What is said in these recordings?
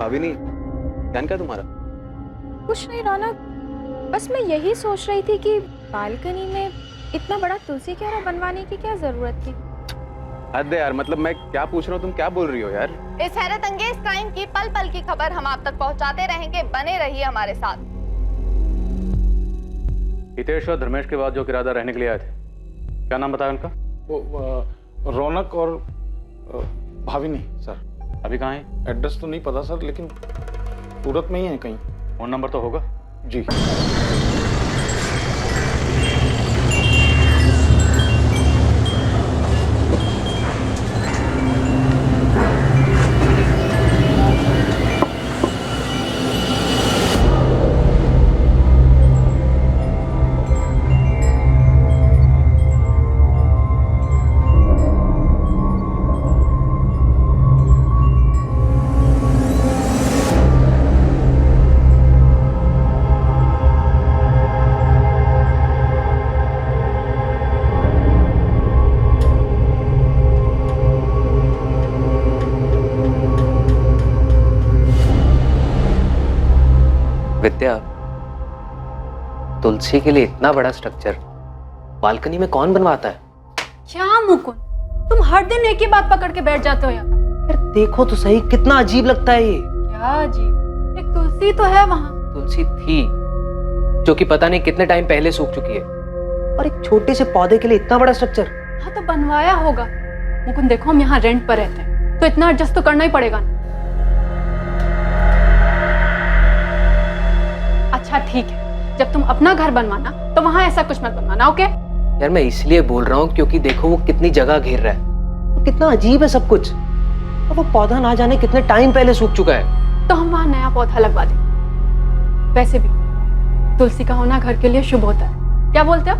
भाभी ध्यान क्या तुम्हारा? कुछ नहीं रौनक, बस मैं यही सोच रही थी कि बालकनी में इतना बड़ा तुलसी क्यारा बनवाने की क्या जरूरत थी। हद है यार, मतलब मैं क्या पूछ रहा हूँ, तुम क्या बोल रही हो यार? इस हैरत अंगेज क्राइम की पल पल की खबर हम आप तक पहुंचाते रहेंगे, बने रहिए हमारे साथ। हितेश और धर्मेश के बाद जो किराएदार रहने के लिए आए थे, क्या नाम बताया उनका? वो रौनक और भाविनी सर। अभी कहाँ है? एड्रेस तो नहीं पता सर, लेकिन सूरत में ही है कहीं। फोन नंबर तो होगा? जी। विद्या, तुलसी के लिए इतना बड़ा स्ट्रक्चर बालकनी में कौन बनवाता है? क्या मुकुंद, तुम हर दिन एक ही बात पकड़ के बैठ जाते हो यार। देखो तो सही, कितना अजीब लगता है ये। क्या अजीब? एक तुलसी तो है वहाँ। तुलसी थी जो कि पता नहीं कितने टाइम पहले सूख चुकी है, और एक छोटे से पौधे के लिए इतना बड़ा स्ट्रक्चर। हाँ तो बनवाया होगा। मुकुंद देखो, हम यहाँ रेंट पर रहते हैं तो इतना एडजस्ट तो करना ही पड़ेगा ना। अच्छा ठीक है, जब तुम अपना घर बनवाना तो वहाँ ऐसा कुछ मत बनवाना, ओके? यार मैं इसलिए बोल रहा हूँ क्योंकि देखो वो कितनी जगह घेर रहा है, तो कितना अजीब है सब कुछ, और वो पौधा ना जाने कितने टाइम पहले सूख चुका है। तो हम वहाँ नया पौधा लगवा दें। वैसे भी तुलसी का होना घर के लिए शुभ होता है, क्या बोलते हो?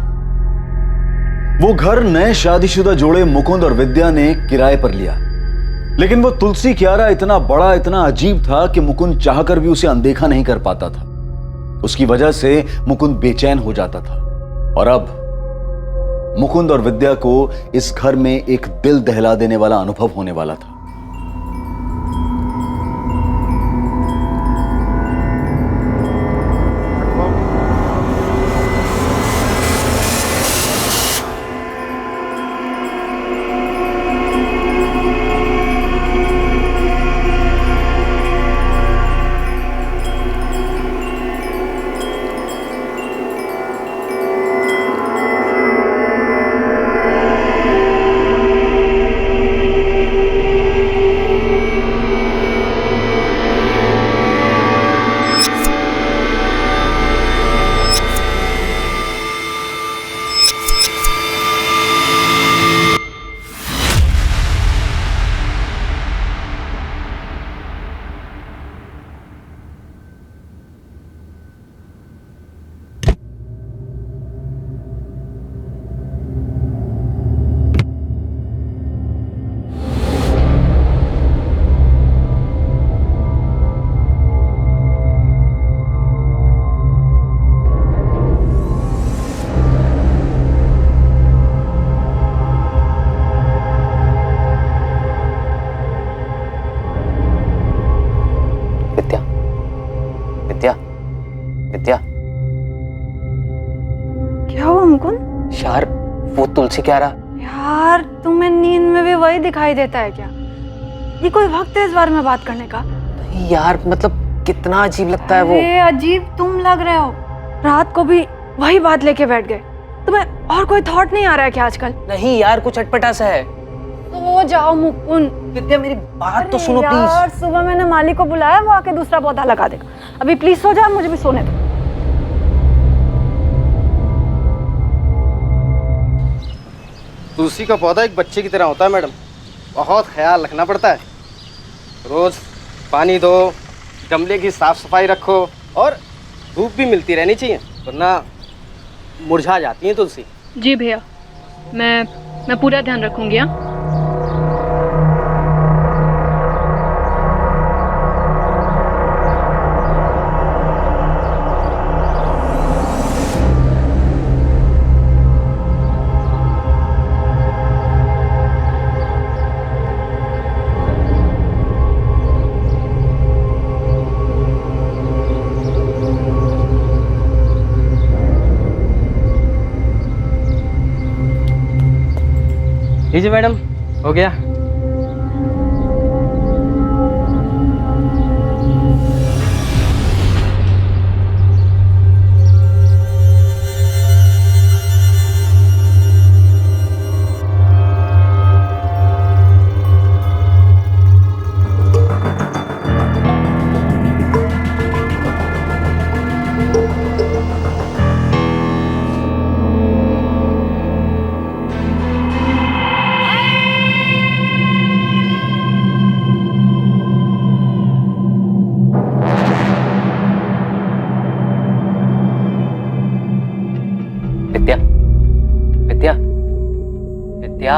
वो घर नए शादीशुदा जोड़े मुकुंद और विद्या ने किराए पर लिया, लेकिन वो तुलसी क्यारा इतना बड़ा, इतना अजीब था कि मुकुंद चाहकर भी उसे अनदेखा नहीं कर पाता था। उसकी वजह से मुकुंद बेचैन हो जाता था, और अब मुकुंद और विद्या को इस घर में एक दिल दहला देने वाला अनुभव होने वाला था। विद्या, क्या हुआ मुकुंद? यार वो तुलसी क्यारा। यार तुम्हें नींद में भी वही दिखाई देता है क्या? ये कोई वक्त है इस बारे में बात करने का? नहीं यार, मतलब कितना अजीब लगता है वो। अरे अजीब तुम लग रहे हो, रात को भी वही बात लेके बैठ गए। तुम्हें और कोई थॉट नहीं आ रहा है क्या आजकल? नहीं यार, कुछ अटपटा सा है। तो जाओ मुकुंद। विद्या मेरी बात तो सुनो यार, प्लीज। सुबह मैंने माली को बुलाया, वो आके दूसरा पौधा लगा देगा। अभी प्लीज सो जाओ, मुझे भी सोने दो। तुलसी का पौधा एक बच्चे की तरह होता है मैडम, बहुत ख्याल रखना पड़ता है। रोज पानी दो, गमले की साफ सफाई रखो, और धूप भी मिलती रहनी चाहिए, वरना मुरझा जाती है तुलसी। जी भैया, मैं पूरा ध्यान रखूंगी। हाँ लीजिए मैडम, हो गया। विद्या, विद्या, विद्या।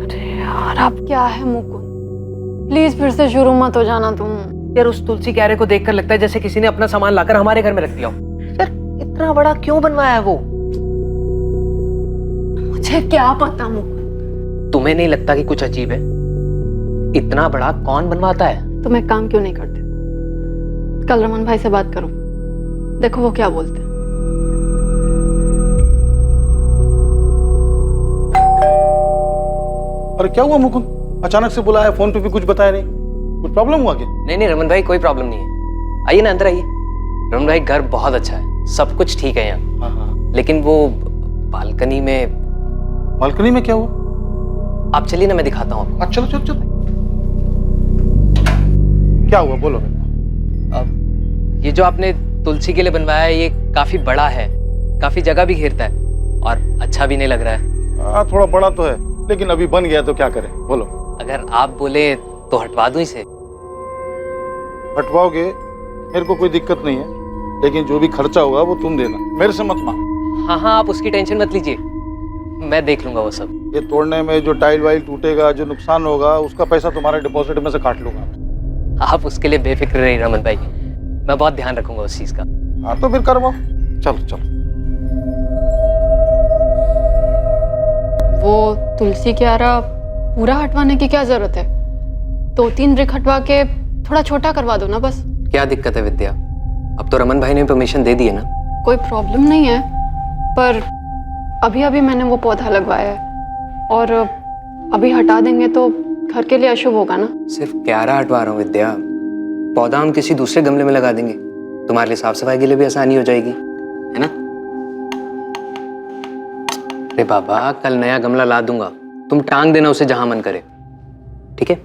अरे यार अब क्या है मुकुंद, प्लीज फिर से शुरू मत हो जाना तुम। यार उस तुलसी क्यारे को देखकर लगता है जैसे किसी ने अपना सामान लाकर हमारे घर में रख दिया हो। यार इतना बड़ा क्यों बनवाया है वो? मुझे क्या पता मुकुंद। तुम्हें नहीं लगता कि कुछ अजीब है? इतना बड़ा कौन बनवाता है? तुम एक काम क्यों नहीं करते, कल रमन भाई से बात करो, देखो वो क्या बोलते हैं। अरे क्या हुआ मुकुंद, अचानक से बुलाया, फोन पे भी कुछ बताया नहीं, कुछ प्रॉब्लम हुआ क्या? नहीं रमन भाई कोई प्रॉब्लम नहीं है, आइए ना अंदर आइए। रमन भाई घर बहुत अच्छा है, सब कुछ ठीक है यहाँ। हाँ। लेकिन वो बालकनी में। बालकनी में क्या हुआ? आप चलिए ना, मैं दिखाता हूँ आपको। चलो चलो चलो। क्या हुआ बोलो। अब ये जो आपने तुलसी के लिए बनवाया है ये काफी बड़ा है, काफी जगह भी घेरता है और अच्छा भी नहीं लग रहा है। हाँ थोड़ा बड़ा तो है, लेकिन अभी बन गया तो क्या करें बोलो। अगर आप बोले तो हटवा दूं इसे। हटवाओगे मेरे को कोई दिक्कत नहीं है, लेकिन जो भी खर्चा होगा वो तुम देना, मेरे से मत मांग। हाँ आप उसकी टेंशन मत लीजिए, मैं देख लूंगा वो सब। ये तोड़ने में जो टाइल वाइल टूटेगा, जो नुकसान होगा, उसका पैसा तुम्हारे डिपॉजिट में से काट लूंगा। आप उसके लिए बेफिक्र रहिए रमन भाई, मैं बहुत ध्यान रखूंगा उस चीज का। हाँ तो फिर करवाओ, चलो चलो। वो तुलसी क्यारा पूरा हटवाने की क्या जरूरत है, 2-3 ब्रिक हटवा के थोड़ा छोटा करवा दो ना बस। क्या दिक्कत है विद्या, अब तो रमन भाई ने परमिशन दे दी है ना। कोई प्रॉब्लम नहीं है, पर अभी अभी मैंने वो पौधा लगवाया है और अभी हटा देंगे तो घर के लिए अशुभ होगा ना। सिर्फ क्यारा हटवा रहा हूँ विद्या, पौधा हम किसी दूसरे गमले में लगा देंगे, तुम्हारे लिए साफ सफाई के लिए भी आसानी हो जाएगी, है ना। अरे बाबा कल नया गमला ला दूंगा, तुम टांग देना उसे जहां मन करे, ठीक है।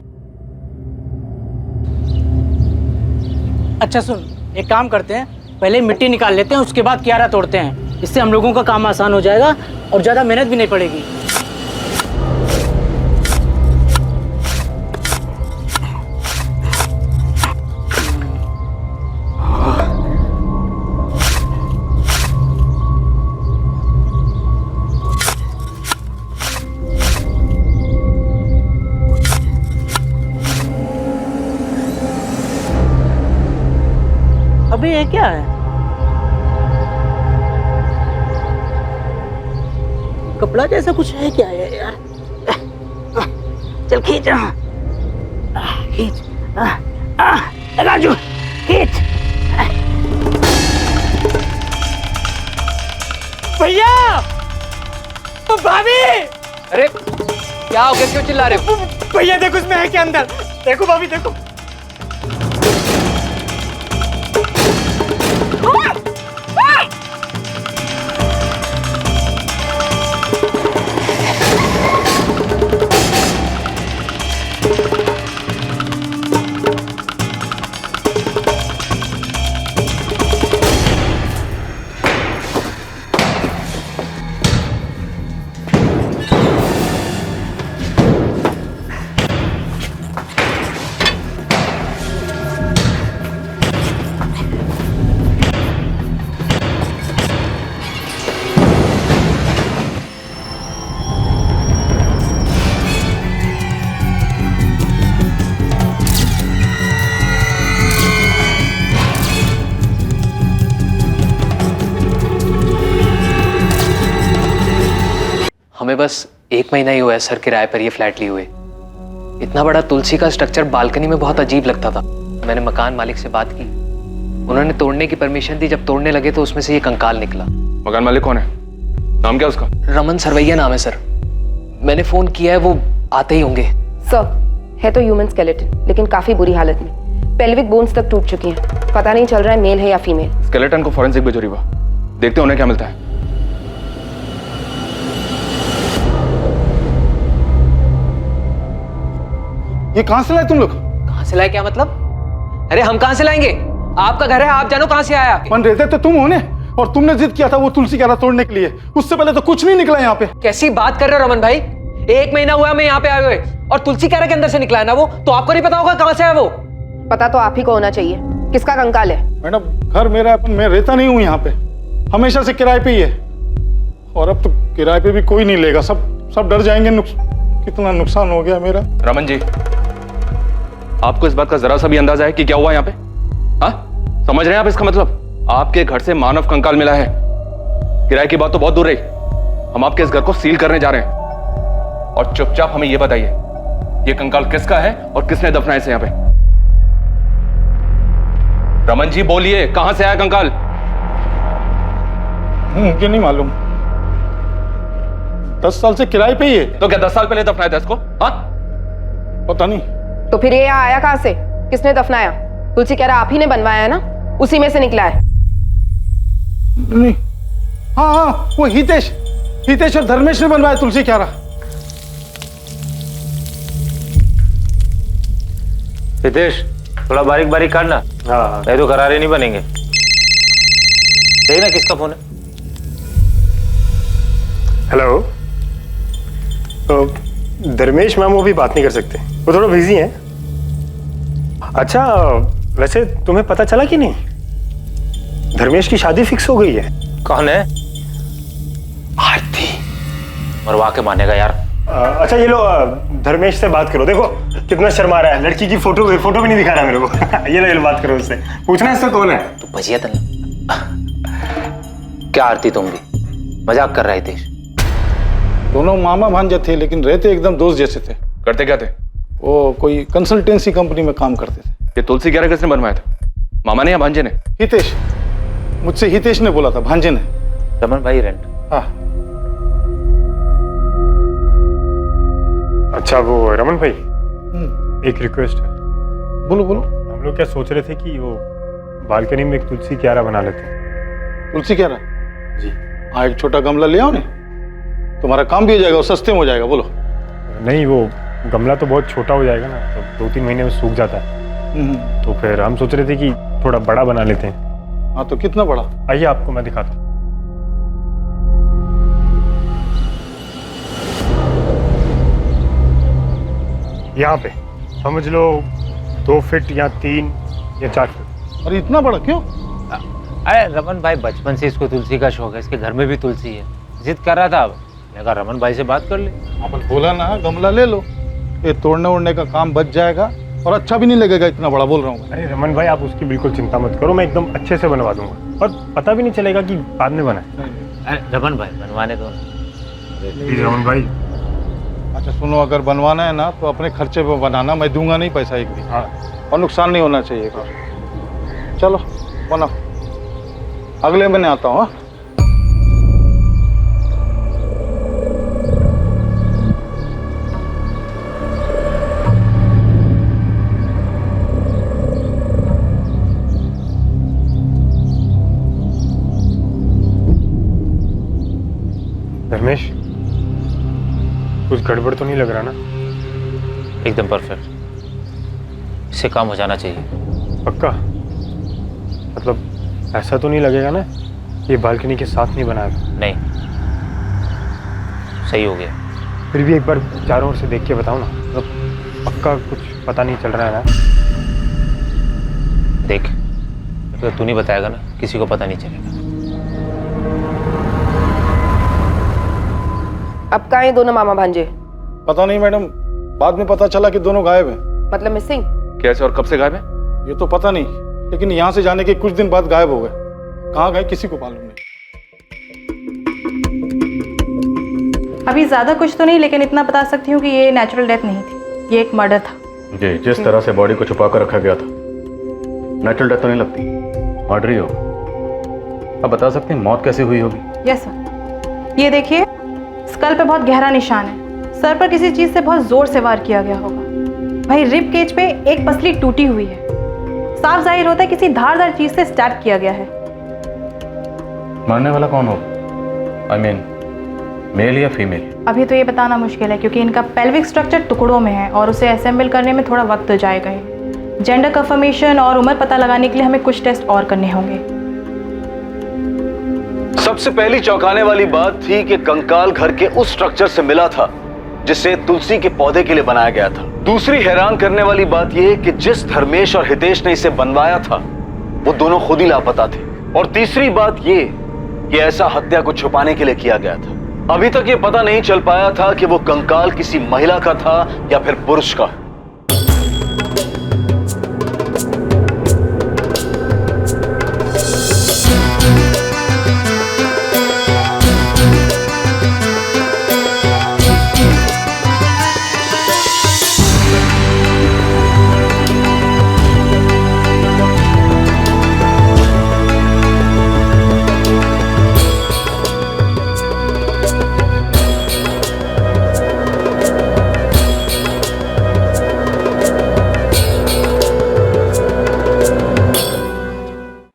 अच्छा सुन, एक काम करते हैं, पहले मिट्टी निकाल लेते हैं, उसके बाद क्यारा तोड़ते हैं, इससे हम लोगों का काम आसान हो जाएगा और ज्यादा मेहनत भी नहीं पड़ेगी। अबे ये क्या है? कपड़ा जैसा कुछ है क्या है यार? चल खींच, खींच, लगा जो, खींच। भैया, भाभी। अरे क्या हो गया, क्यों चिल्ला रहे हो? भैया देखो उसमें है क्या अंदर, देखो भाभी देखो। हमें बस 1 महीना ही हुआ है सर किराए पर ये फ्लैट लिए हुए। इतना बड़ा तुलसी का स्ट्रक्चर बालकनी में बहुत अजीब लगता था। मैंने मकान मालिक से बात की, उन्होंने तोड़ने की परमिशन दी। जब तोड़ने लगे तो उसमें से ये कंकाल निकला। मकान मालिक कौन है, नाम क्या उसका? रमन सरवैया नाम है सर। मैंने फोन किया है, वो आते ही होंगे। सर, है तो ह्यूमन स्केलेटन, लेकिन काफी बुरी हालत में। पेल्विक बोन्स तक टूट चुकी हैं। पता नहीं चल रहा है मेल है या फीमेल। स्केलेटन को फॉरेंसिक भेजो रीवा, देखते हैं उन्हें क्या मिलता है। ये कहां से लाए तुम लोग? कहां से लाए क्या मतलब? अरे हम कहां से लाएंगे? आपका घर है, आप जानो कहां से आया। मन रहते तो तुम होने, और तुमने जिद किया था वो तुलसी क्यारा तोड़ने के लिए। उससे पहले तो कुछ नहीं निकला यहाँ पे। कैसी बात कर रहे हो रमन भाई? 1 महीना हुआ मैं यहाँ पे आए हुए, और तुलसी क्यारा के अंदर से निकला है ना वो, तो आपको नहीं पता होगा कहां से है वो? पता तो आप ही को होना चाहिए। किसका कंकाल है? मैडम घर मेरा है, मैं रहता नहीं हूँ यहाँ पे, हमेशा से किराए पे ही है। और अब तो किराए पे भी कोई नहीं लेगा, सब डर जाएंगे। कितना नुकसान हो गया मेरा। रमन जी, आपको इस बात का जरा सा भी अंदाजा है कि क्या हुआ यहाँ पे? हाँ, समझ रहे हैं आप इसका मतलब? आपके घर से मानव कंकाल मिला है। किराए की बात तो बहुत दूर रही, हम आपके इस घर को सील करने जा रहे हैं। और चुपचाप हमें यह बताइए, ये कंकाल किसका है और किसने दफनाया इसे यहाँ पे? रमन जी बोलिए, कहां से आया कंकाल? मुझे नहीं मालूम, 10 साल से किराए पे ही है। तो क्या 10 साल पहले दफनाया था इसको? हाँ, पता नहीं। तो फिर ये यहाँ आया कहाँ से? किसने दफनाया? तुलसी क्यारा आप ही ने बनवाया है ना, उसी में से निकला है। नहीं, हाँ, वो हितेश और धर्मेश ने बनवाया तुलसी क्यारा। हितेश, थोड़ा बारीक बारीक काटना। हाँ, नहीं तो करारे नहीं बनेंगे। देखना किसका फोन है। हेलो, तो धर्मेश मैम वो भी बात नहीं कर सकते, वो थोड़ा बिजी हैं। अच्छा, वैसे तुम्हें पता चला कि नहीं, धर्मेश की शादी फिक्स हो गई है। कौन है? आरती। मरवा के मानेगा यार। अच्छा ये लो, धर्मेश से बात करो। देखो कितना शर्मा रहा है, लड़की की फोटो भी नहीं दिखा रहा मेरे को। ये लो बात करो उससे, पूछना इससे कौन है। तो भजिया तन क्या आरती, तुम भी मजाक कर रहे थे? दोनों मामा भांजे थे, लेकिन रहते एकदम दोस्त जैसे थे। करते क्या थे? वो कोई कंसल्टेंसी कंपनी में काम करते थे। ये तुलसी क्यारा किसने बनवाया था, मामा ने या भांजे ने? हितेश, मुझसे हितेश ने बोला था, भांजे ने। रमन भाई रेंट। हाँ। अच्छा वो रमन भाई, एक रिक्वेस्ट है। बोलो बोलो। हम लोग क्या सोच रहे थे कि वो बालकनी में एक तुलसी क्यारा बना लेते हैं। तुलसी क्यारा? जी। हाँ, एक छोटा गमला ले आओ ने, तुम्हारा काम भी हो जाएगा और सस्ते में हो जाएगा। बोलो। नहीं, वो गमला तो बहुत छोटा हो जाएगा ना, तो 2-3 महीने में सूख जाता है। तो फिर हम सोच रहे थे कि थोड़ा बड़ा बना लेते हैं। हाँ, तो कितना बड़ा? आइए आपको मैं दिखाता हूँ। यहाँ पे समझ लो 2 फीट या 3 या 4 फीट। अरे इतना बड़ा क्यों? अरे रमन भाई बचपन से इसको तुलसी का शौक है, इसके घर में भी तुलसी है, जिद कर रहा था। मैं कहा रमन भाई से बात कर ले। अपन बोला ना गमला ले लो, ये तोड़ने ओड़ने का काम बच जाएगा और अच्छा भी नहीं लगेगा, इतना बड़ा बोल रहा हूँ। अरे रमन भाई आप उसकी बिल्कुल चिंता मत करो, मैं एकदम अच्छे से बनवा दूंगा और पता भी नहीं चलेगा कि बाद में बना है। अरे रमन भाई बनवाने दो। प्लीज रमन भाई। अच्छा सुनो, अगर बनवाना है ना तो अपने खर्चे पे बनाना, मैं दूंगा नहीं पैसा एक भी। हाँ, और नुकसान नहीं होना चाहिए। चलो बनाओ, अगले महीने आता हूँ। धर्मेश, कुछ गड़बड़ तो नहीं लग रहा ना? एकदम परफेक्ट, इससे काम हो जाना चाहिए। पक्का? मतलब ऐसा तो नहीं लगेगा ना ये बालकनी के साथ नहीं बनाया था? नहीं, सही हो गया। फिर भी एक बार चारों ओर से देख के बताओ ना, मतलब पक्का कुछ पता नहीं चल रहा है ना? देख, तो तू नहीं बताएगा ना, किसी को पता नहीं चलेगा। अब कहाँ हैं दोनों मामा भांजे? पता नहीं मैडम, बाद में पता चला कि दोनों गायब हैं। मतलब मिसिंग? कैसे और कब से गायब है? ये तो पता नहीं, लेकिन यहाँ से जाने के कुछ दिन बाद गायब हो गए। कहाँ गए किसी को मालूम नहीं। अभी ज़्यादा कुछ तो नहीं, लेकिन इतना बता सकती हूँ कि ये नेचुरल डेथ नहीं थी, ये एक मर्डर था। जी, जिस तरह से बॉडी को छुपा कर रखा गया था, नेचुरल डेथ तो नहीं लगती, मर्डर ही होगा। अब बता सकते हैं मौत कैसे हुई होगी? यस सर, ये देखिए स्कल पे बहुत गहरा निशान है, सर पर किसी चीज से बहुत जोर से वार किया गया होगा। भाई रिब केज पे एक पसली टूटी हुई है, साफ जाहिर होता है किसी धारदार चीज से स्टैब किया गया है। मरने वाला कौन होगा? I mean, मेल या फीमेल? अभी तो ये बताना मुश्किल है क्योंकि इनका पेल्विक स्ट्रक्चर टुकड़ों में है और उसे असेंबल करने में थोड़ा वक्त तो जाएगा ही। जेंडर कंफर्मेशन और उम्र पता लगाने के लिए हमें कुछ टेस्ट और करने होंगे। सबसे पहली चौंकाने वाली बात थी कि कंकाल घर के उस स्ट्रक्चर से मिला था जिसे तुलसी के पौधे के लिए बनाया गया था। दूसरी हैरान करने वाली बात यह कि जिस धर्मेश और हितेश ने इसे बनवाया था वो दोनों खुद ही लापता थे। और तीसरी बात यह कि ऐसा हत्या को छुपाने के लिए किया गया था। अभी तक ये पता नहीं चल पाया था कि वो कंकाल किसी महिला का था या फिर पुरुष का।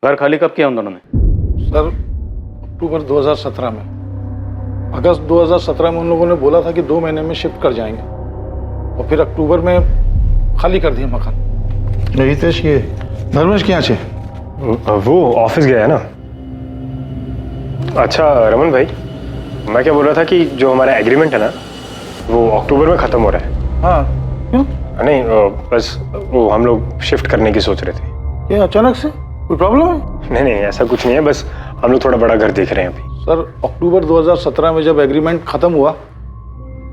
घर खाली कब किया उन दोनों ने? सर अक्टूबर 2017 में। अगस्त 2017 में उन लोगों ने बोला था कि 2 महीने में शिफ्ट कर जाएंगे और फिर अक्टूबर में खाली कर दिया मकान। हितेश ये धर्मेश क्या छे? वो ऑफिस गया है ना। अच्छा रमन भाई, मैं क्या बोल रहा था कि जो हमारा एग्रीमेंट है ना वो अक्टूबर में ख़त्म हो रहा है। हाँ क्यों? नहीं बस वो हम लोग शिफ्ट करने की सोच रहे थे। ये अचानक से कोई प्रॉब्लम है? नहीं ऐसा कुछ नहीं है, बस हम लोग थोड़ा बड़ा घर देख रहे हैं अभी। सर अक्टूबर 2017 में जब एग्रीमेंट खत्म हुआ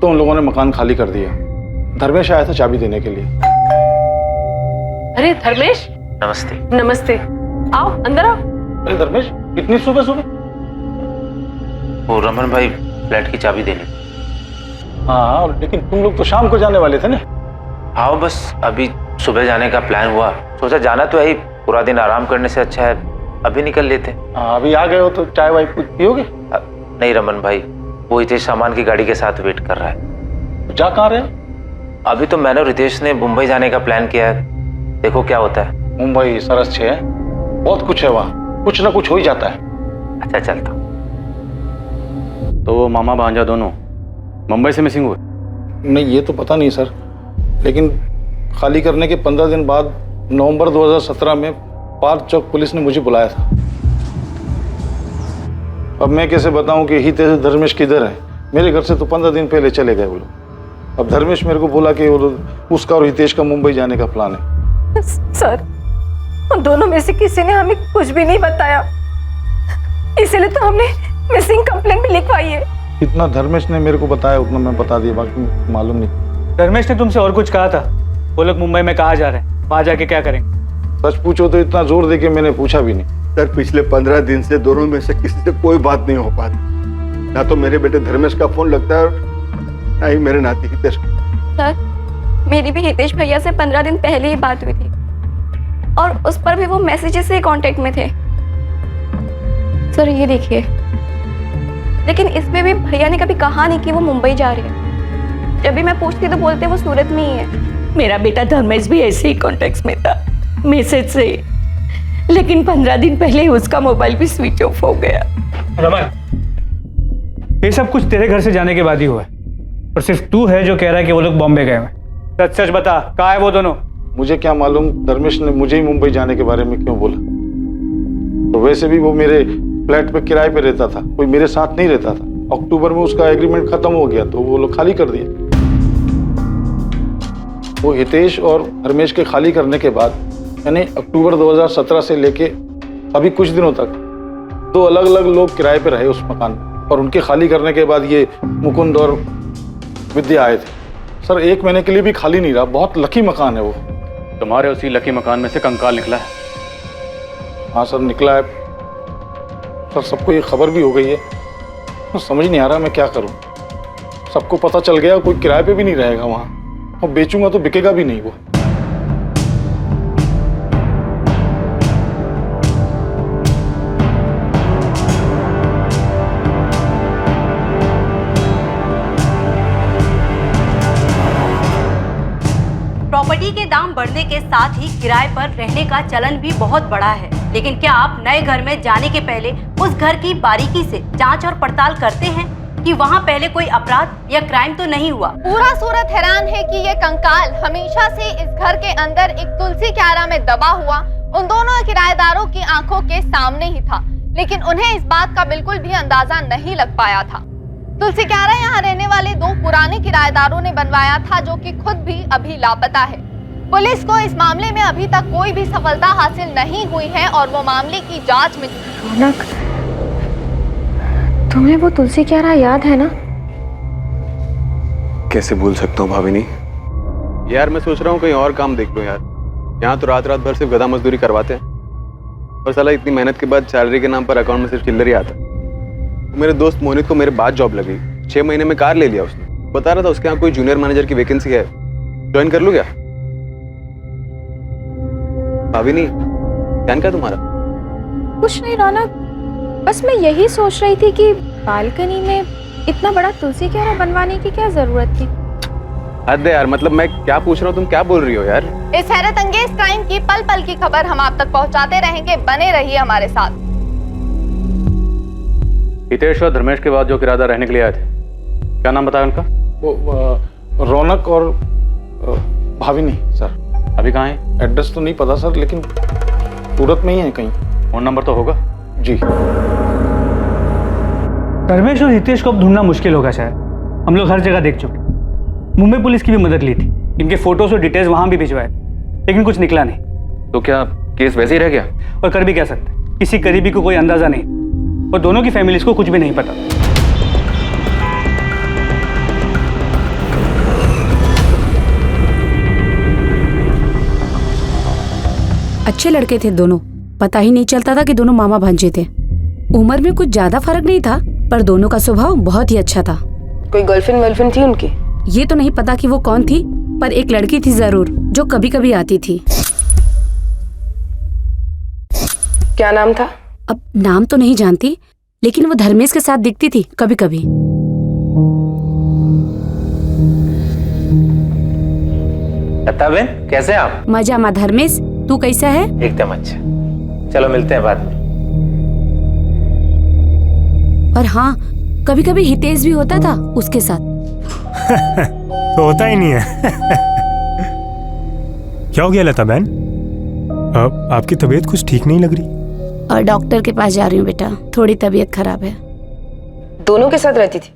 तो उन लोगों ने मकान खाली कर दिया। धर्मेश आया था चाबी देने के लिए। अरे धर्मेश, नमस्ते। नमस्ते, आओ अंदर आओ। अरे धर्मेश इतनी सुबह सुबह? वो रमन भाई फ्लैट की चाबी देने। हाँ लेकिन तुम लोग तो शाम को जाने वाले थे ना। हाँ बस अभी सुबह जाने का प्लान हुआ, सोचा जाना तो है ही, पूरा दिन आराम करने से अच्छा है अभी निकल लेते। अभी आ गए हो तो चाय वाय कुछ पियोगे? नहीं रमन भाई, वो हितेश सामान की गाड़ी के साथ वेट कर रहा है। जा कहाँ रहे? अभी तो मैंने और रितेश ने मुंबई जाने का प्लान किया है, देखो क्या होता है। मुंबई सरस है, बहुत कुछ है वहाँ, कुछ ना कुछ हो ही जाता है। अच्छा चलता। तो वो मामा भांजा दोनों मुंबई से मिसिंग हुए? नहीं ये तो पता नहीं सर, लेकिन खाली करने के 15 दिन बाद नवंबर 2017 में पार्क चौक पुलिस ने मुझे बुलाया था। अब मैं कैसे बताऊं कि हितेश धर्मेश किधर है? मेरे घर से तो 15 दिन पहले चले गए वो लोग। अब धर्मेश मेरे को बोला कि उसका और हितेश का मुंबई जाने का प्लान है। सर उन दोनों में से किसी ने हमें कुछ भी नहीं बताया, इसीलिए तो हमने मिसिंग कंप्लेंट भी लिखवाई है। इतना धर्मेश ने मेरे को बताया उतना मैं बता दिया, बाकी मालूम नहीं। धर्मेश ने तुमसे और कुछ कहा था? वो लोग मुंबई में कहाँ जा रहे हैं, वहां जाके क्या करेंगे? सच पूछो तो इतना जोर दे के मैंने पूछा भी नहीं। सर पिछले 15 दिन से दोनों में से किसी से कोई बात नहीं हो पाती। ना तो मेरे बेटे धर्मेश का फोन लगता है और ना ही मेरे नाती हितेश। सर मेरी भी हितेश भैया से 15 दिन पहले ही बात हुई थी और उस पर भी वो मैसेजेस से कांटेक्ट में थे। सर ये देखिए, लेकिन इसमें भी भैया ने कभी कहा नहीं कि वो मुंबई जा रहे हैं। जब भी मैं पूछती तो बोलते वो सूरत में ही है। मेरा बेटा धर्मेश भी ऐसे ही कॉन्टेक्ट में था, मैसेज से, लेकिन 15 दिन पहले ही उसका मोबाइल भी स्विच ऑफ हो गया। रमन, ये सब कुछ तेरे घर से जाने के बाद ही हुआ है और सिर्फ तू है जो कह रहा है कि वो लोग बॉम्बे गए हैं। सच सच बता, कहाँ है वो दोनों? मुझे क्या मालूम धर्मेश ने मुझे ही मुंबई जाने के बारे में क्यों बोला। तो वैसे भी वो मेरे फ्लैट पे किराए पे रहता था, कोई मेरे साथ नहीं रहता था। अक्टूबर में उसका एग्रीमेंट खत्म हो गया तो वो लोग खाली कर दिए। वो हितेश और धर्मेश के खाली करने के बाद यानी अक्टूबर 2017 से लेके अभी कुछ दिनों तक 2 अलग अलग लोग किराए पे रहे उस मकान में, और उनके खाली करने के बाद ये मुकुंद और विद्या आए थे। सर 1 महीने के लिए भी खाली नहीं रहा। बहुत लकी मकान है वो। तुम्हारे उसी लकी मकान में से कंकाल निकला है? हाँ सर निकला है सर, सबको ये खबर भी हो गई है। तो समझ नहीं आ रहा मैं क्या करूं। सबको पता चल गया, कोई किराए पे भी नहीं रहेगा वहां, और बेचूंगा तो बिकेगा भी नहीं वो। बिजली के दाम बढ़ने के साथ ही किराए पर रहने का चलन भी बहुत बढ़ा है। लेकिन क्या आप नए घर में जाने के पहले उस घर की बारीकी से जांच और पड़ताल करते हैं कि वहां पहले कोई अपराध या क्राइम तो नहीं हुआ? पूरा सूरत हैरान है कि ये कंकाल हमेशा से इस घर के अंदर एक तुलसी क्यारा में दबा हुआ उन दोनों किराएदारों की आंखों के सामने ही था, लेकिन उन्हें इस बात का बिल्कुल भी अंदाजा नहीं लग पाया था। तुलसी क्यारा यहाँ रहने वाले 2 पुराने किराएदारों ने बनवाया था, जो कि खुद भी अभी लापता है। पुलिस को इस मामले में अभी तक कोई भी सफलता हासिल नहीं हुई है और वो मामले की जांच में जुटी। रौनक, तुम्हें वो तुलसी क्यारा याद है ना? कैसे भूल सकता हूँ भाभिनी? यार मैं सोच रहा हूँ कहीं और काम देख लो यार। यहाँ तो रात रात भर सिर्फ गधा मजदूरी करवाते हैं और साला इतनी मेहनत के बाद सैलरी के नाम पर अकाउंट में सिर्फ चिल्लर ही आता। मेरे दोस्त मोहित को मेरे बाद जॉब लगी, 6 महीने में कार ले लिया उसने। बता रहा था उसके यहाँ कोई जूनियर मैनेजर की वैकेंसी है, ज्वाइन कर लूँ क्या? भाभिनी ध्यान क्या तुम्हारा? कुछ नहीं रौनक, बस मैं यही सोच रही थी कि बालकनी में इतना बड़ा तुलसी क्यारा बनवाने की क्या जरूरत थी। हद है यार, मतलब मैं क्या पूछ रहा हूँ, तुम क्या बोल रही हो यार? इस हैरत अंगेज क्राइम की पल पल की खबर हम आप तक पहुंचाते रहेंगे, बने रहिए हमारे साथ। हितेश और धर्मेश के बाद जो किराएदार रहने के लिए आए थे, क्या नाम बताया उनका? वो रौनक और भाविनी सर। अभी कहाँ है? एड्रेस तो नहीं पता सर, लेकिन सूरत में ही है कहीं। फोन नंबर तो होगा? जी। धर्मेश और हितेश को अब ढूंढना मुश्किल होगा शायद। हम लोग हर जगह देख चुके, मुंबई पुलिस की भी मदद ली थी, इनके फोटोज और डिटेल्स वहां भी भिजवाए, लेकिन कुछ निकला नहीं। तो क्या केस वैसे ही रह गया? और कर भी क्या सकते, किसी करीबी को कोई अंदाजा नहीं और दोनों की फैमिलीज को कुछ भी नहीं पता। अच्छे लड़के थे दोनों, पता ही नहीं चलता था कि दोनों मामा भांजे थे। उम्र में कुछ ज्यादा फर्क नहीं था, पर दोनों का स्वभाव बहुत ही अच्छा था। कोई गर्लफ्रेंड वर्लफ्रेंड थी उनकी? ये तो नहीं पता कि वो कौन थी, पर एक लड़की थी जरूर जो कभी कभी आती थी। क्या नाम था? अब नाम तो नहीं जानती, लेकिन वो धर्मेश के साथ दिखती थी कभी कभी। लता बहन कैसे हैं आप? मजा मा धर्मेश, तू कैसा है? एकदम अच्छा। चलो मिलते हैं बाद में। और हाँ, कभी कभी हितेश भी होता था उसके साथ। तो होता ही नहीं है। क्या हो गया लता बहन? आपकी तबीयत कुछ ठीक नहीं लग रही। और डॉक्टर के पास जा रही हूँ बेटा, थोड़ी तबीयत खराब है। दोनों के साथ रहती थी?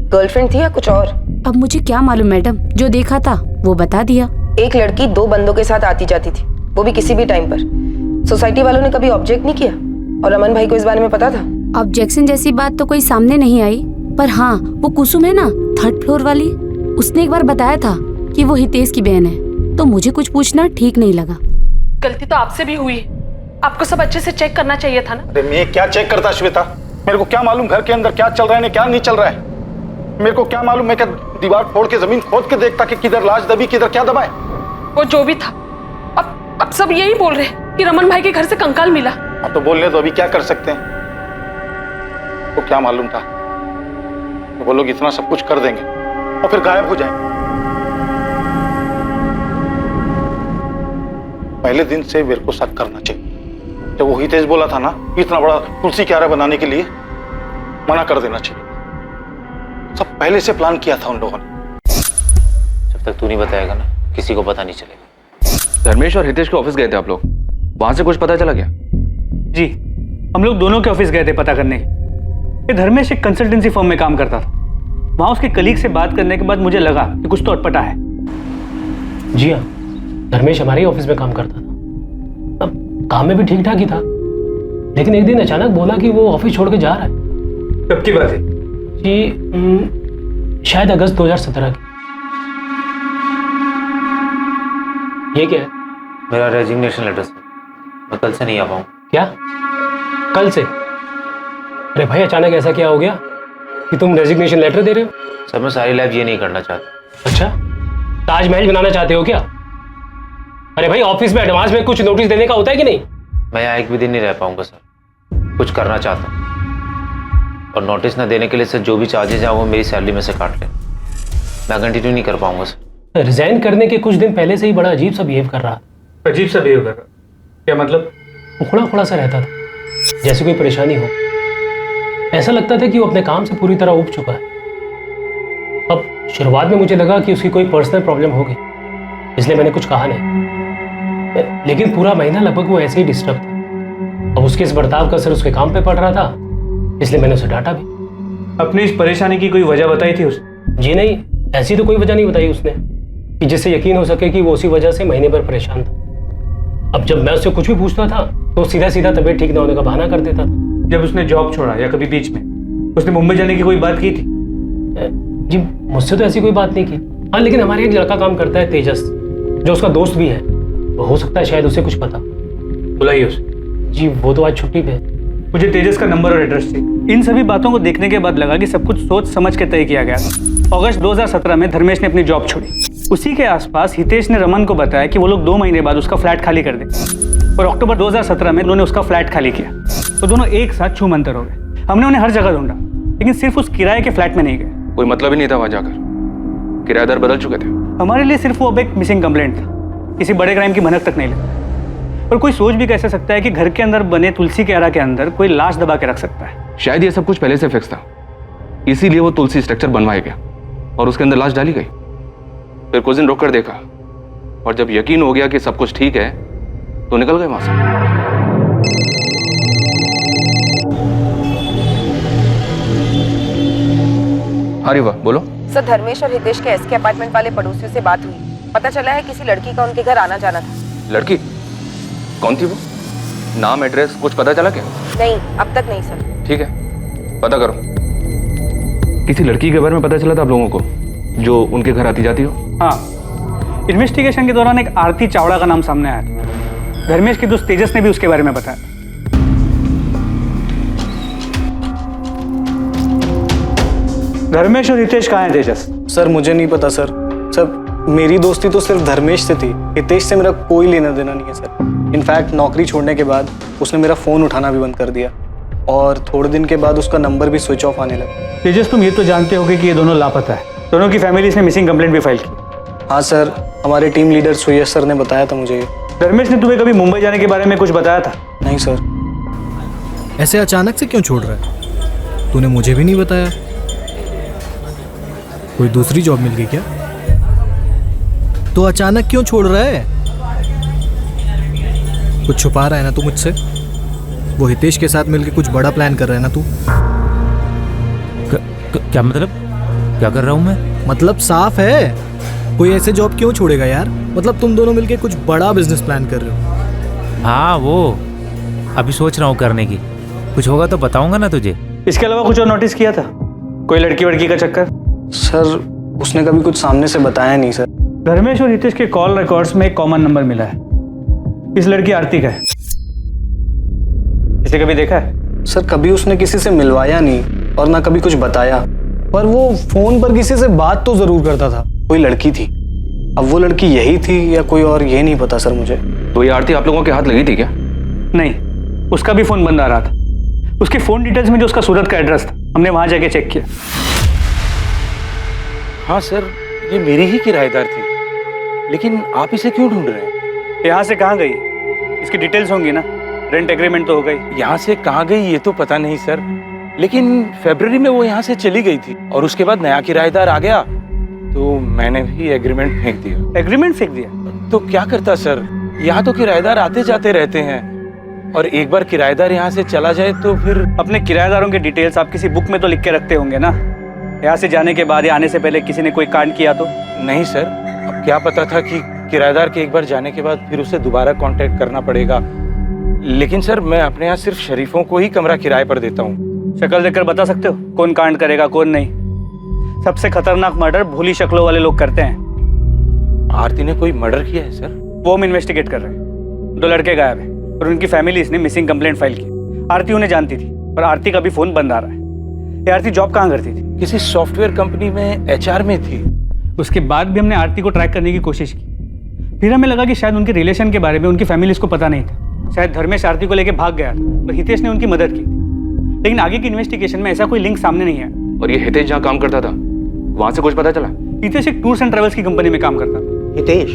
गर्लफ्रेंड थी या कुछ और? अब मुझे क्या मालूम मैडम, जो देखा था वो बता दिया। एक लड़की 2 बंदों के साथ आती जाती थी, वो भी किसी भी टाइम पर। सोसाइटी वालों ने कभी ऑब्जेक्ट नहीं किया? और रमन भाई को इस बारे में पता था? ऑब्जेक्शन जैसी बात तो कोई सामने नहीं आई, पर हाँ, वो कुसुम है ना 3rd फ्लोर वाली, उसने एक बार बताया था कि वो हितेश की बहन है, तो मुझे कुछ पूछना ठीक नहीं लगा। गलती तो आपसे भी हुई, आपको सब अच्छे से चेक करना चाहिए था ना। अरे मैं क्या चेक करता श्वेता? मेरे को क्या मालूम घर के अंदर क्या चल रहा है, क्या नहीं चल रहा है? मेरे को क्या मालूम? मैं क्या दीवार फोड़ के जमीन खोद के देखता कि किधर लाश दबी, किधर क्या दबा है? वो जो भी था, अब सब यही बोल रहे कि रमन भाई के घर से कंकाल मिला। हाँ तो बोलने तो अभी क्या कर सकते हैं? तो क्या मालूम था वो लोग इतना सब कुछ कर देंगे और फिर गायब हो जाएंगे। पहले दिन से मेरे को शक करना चाहिए। जब वो हितेश बोला था ना इतना बड़ा तुलसी क्यारा बनाने के लिए, मना कर देना चाहिए। सब पहले से प्लान किया था उन लोगों ने। जब तक तू नहीं बताएगा ना, किसी को पता नहीं चलेगा। धर्मेश और हितेश के ऑफिस गए थे आप लोग, वहां से कुछ पता चला क्या? जी, हम लोग दोनों के ऑफिस गए थे पता करने। ये धर्मेश एक कंसल्टेंसी फर्म में काम करता था। वहां उसके कलीग से बात करने के बाद मुझे लगा कि कुछ तो अटपटा है। जी हाँ, धर्मेश हमारे ही ऑफिस में काम करता था। अब काम में भी ठीक ठाक ही था, लेकिन एक दिन अचानक बोला कि वो ऑफिस छोड़ के जा रहा है। कब की बात है? जी शायद अगस्त 2017 की। ये क्या है? मेरा रेजिग्नेशन लेटर सर, मैं कल से नहीं आ पाऊँ। क्या कल से? अरे भाई अचानक ऐसा क्या हो गया कि तुम रेजिग्नेशन लेटर दे रहे हो? सर मैं सारी लाइफ ये नहीं करना चाहता। अच्छा, ताजमहल बनाना चाहते हो क्या? अरे भाई ऑफिस में एडवांस में कुछ नोटिस देने का होता है कि नहीं? मैं यहाँ एक भी दिन नहीं रह पाऊंगा सर, कुछ करना चाहता हूँ। और नोटिस ना देने के लिए सर जो भी चार्जेस हैं वो मेरी सैलरी में से काट लें। मैं कंटिन्यू नहीं कर पाऊंगा सर। रिजाइन करने के कुछ दिन पहले से ही बड़ा अजीब सा बिहेव कर रहा था। अजीब सा बिहेव कर रहा? क्या मतलब? उखड़ा उखड़ा सा रहता था, जैसे कोई परेशानी हो। ऐसा लगता था कि वो अपने काम से पूरी तरह उब चुका है। अब शुरुआत में मुझे लगा कि उसकी कोई पर्सनल प्रॉब्लम होगी, इसलिए मैंने कुछ कहा नहीं, लेकिन पूरा महीना लगभग वो ऐसे ही डिस्टर्ब था। अब उसके इस बर्ताव का असर उसके काम पे पड़ रहा था, इसलिए मैंने उसे डांटा भी। अपनी इस परेशानी की कोई वजह बताई थी उसे? जी नहीं, ऐसी तो कोई वजह नहीं बताई उसने कि जिससे यकीन हो सके कि वो उसी वजह से महीने भर परेशान था। अब जब मैं उससे कुछ भी पूछता था तो सीधा सीधा तबीयत ठीक ना होने का बहाना कर देता था। जब उसने जॉब छोड़ा या कभी बीच में उसने मुंबई जाने की कोई बात की थी? जी मुझसे तो ऐसी कोई बात नहीं की। हाँ, लेकिन हमारे एक लड़का काम करता है तेजस, जो उसका दोस्त भी है, वो हो सकता है शायद उसे कुछ पता। बुलाइए उसे। जी वो तो आज छुट्टी पे है। मुझे तेजस का नंबर और एड्रेस चाहिए। इन सभी बातों को देखने के बाद लगा कि सब कुछ सोच समझ के तय किया गया। अगस्त 2017 में धर्मेश ने अपनी जॉब छोड़ी। उसी के आसपास हितेश ने रमन को बताया कि वो लोग 2 महीने बाद उसका फ्लैट खाली कर दें, और अक्टूबर 2017 में उन्होंने उसका फ्लैट खाली किया। तो दोनों एक साथ छू मंतर हो गए। हमने उन्हें हर जगह ढूंढा, लेकिन सिर्फ उस किराए के फ्लैट में नहीं गए। कोई मतलब ही नहीं था वहां जाकर, किराएदार बदल चुके थे। हमारे लिए सिर्फ वो अब एक मिसिंग कंप्लेंट था, किसी बड़े क्राइम की भनक तक नहीं लगी। और कोई सोच भी कैसे सकता है कि घर के अंदर बने तुलसी के आरा के अंदर कोई लाश दबा के रख सकता है? शायद ये सब कुछ पहले से फिक्स था, इसीलिए वो तुलसी स्ट्रक्चर बनवाया गया और उसके अंदर लाश डाली गई। फिर कुछ दिन रोक कर देखा, और जब यकीन हो गया कि सब कुछ ठीक है तो निकल गए वहां से। अरे वाह, बोलो। सर, धर्मेश और हितेश के एसके अपार्टमेंट वाले पड़ोसियों से बात हुई। पता चला है किसी लड़की का उनके घर आना जाना था। लड़की? कौन थी वो? नाम, एड्रेस कुछ पता चला क्या? नहीं, अब तक नहीं सर। ठीक है, पता करो। किसी लड़की के बारे में पता चला था आप लोगों को जो उनके घर आती जाती हो? हाँ, इन्वेस्टिगेशन के दौरान एक आरती चावड़ा का नाम सामने आया था। धर्मेश के दोस्त तेजस ने भी उसके बारे में बताया। धर्मेश और हितेश कहाँ हैं तेजस? सर मुझे नहीं पता सर। सर मेरी दोस्ती तो सिर्फ धर्मेश से थी, हितेश से मेरा कोई लेना देना नहीं है सर। इनफैक्ट नौकरी छोड़ने के बाद उसने मेरा फ़ोन उठाना भी बंद कर दिया, और थोड़े दिन के बाद उसका नंबर भी स्विच ऑफ आने लगा। तेजस, तुम ये तो जानते होगे कि ये दोनों लापता है। दोनों की फैमिलीज ने मिसिंग कंप्लेंट भी फाइल की। हाँ सर, हमारे टीम लीडर सुयश सर ने बताया था मुझे ये। धर्मेश ने तुम्हें कभी मुंबई जाने के बारे में कुछ बताया था? नहीं सर। ऐसे अचानक से क्यों छोड़ रहा है? तूने मुझे भी नहीं बताया। कोई दूसरी जॉब मिल गई क्या? तो अचानक क्यों छोड़ रहा है? कुछ छुपा रहा है ना तू मुझसे? वो हितेश के साथ मिलके कुछ बड़ा प्लान कर रहा है ना तू? क्या मतलब? क्या कर रहा हूँ मैं? मतलब साफ है, कोई ऐसे जॉब क्यों छोड़ेगा यार? मतलब तुम दोनों मिलके कुछ बड़ा बिजनेस प्लान कर रहे हो। हाँ, वो अभी सोच रहा हूँ करने की। कुछ होगा तो बताऊंगा ना तुझे। इसके अलावा कुछ और नोटिस किया था? कोई लड़की वड़की का चक्कर? सर उसने कभी कुछ सामने से बताया नहीं सर। धर्मेश और हितेश के कॉल रिकॉर्ड्स में एक कॉमन नंबर मिला है। इस लड़की आरती का है। इसे कभी देखा है? सर कभी उसने किसी से मिलवाया नहीं और ना कभी कुछ बताया, पर वो फोन पर किसी से बात तो जरूर करता था। कोई लड़की थी, अब वो लड़की यही थी या कोई और, ये नहीं पता सर मुझे। तो ये आरती आप लोगों के हाथ लगी थी क्या? नहीं, उसका भी फोन बंद आ रहा था। उसके फोन डिटेल्स में जो उसका सूरत का एड्रेस था, हमने वहां जाके चेक किया। हाँ सर, ये मेरी ही किराएदार थी, लेकिन आप इसे क्यों ढूंढ रहे हैं? यहाँ से कहाँ गई? इसकी डिटेल्स होंगी ना, रेंट एग्रीमेंट तो हो गई। यहाँ से कहाँ गई ये तो पता नहीं सर, लेकिन फरवरी में वो यहाँ से चली गई थी और उसके बाद नया किराएदार आ गया तो मैंने भी एग्रीमेंट फेंक दिया। एग्रीमेंट फेंक दिया? तो क्या करता सर, यहाँ तो किराएदार आते जाते रहते हैं, और एक बार किराएदार यहाँ से चला जाए तो फिर। अपने किराएदारों के डिटेल्स आप किसी बुक में तो लिख के रखते होंगे ना? यहाँ से जाने के बाद या आने से पहले किसी ने कोई कांड किया तो? नहीं सर, अब क्या पता था कि किराएदार के एक बार जाने के बाद फिर उसे दोबारा कांटेक्ट करना पड़ेगा। लेकिन सर मैं अपने यहाँ सिर्फ शरीफों को ही कमरा किराए पर देता हूँ। शक्ल देखकर बता सकते हो कौन कांड करेगा कौन नहीं? सबसे खतरनाक मर्डर भोली शक्लों वाले लोग करते हैं। आरती ने कोई मर्डर किया है सर? वो हम इन्वेस्टिगेट कर रहे हैं। 2 लड़के गायब हैं और उनकी फैमिलीज ने मिसिंग कंप्लेंट फाइल की। आरती उन्हें जानती थी और आरती का भी फोन बंद आ रहा है। ये आरती जॉब कहाँ करती थी? किसी सॉफ्टवेयर कंपनी में HR में थी। उसके बाद भी हमने आरती को ट्रैक करने की कोशिश की। फिर हमें लगा कि शायद उनके रिलेशन के बारे में उनकी फैमिलीज को पता नहीं था। शायद धर्मेश आरती को लेकर भाग गया तो हितेश ने उनकी मदद की, लेकिन आगे की इन्वेस्टिगेशन में ऐसा कोई लिंक सामने नहीं है। और ये हितेश जहाँ काम करता था वहां से कुछ पता चला? हितेश एक टूर्स एंड ट्रेवल्स की कंपनी में काम करता था। हितेश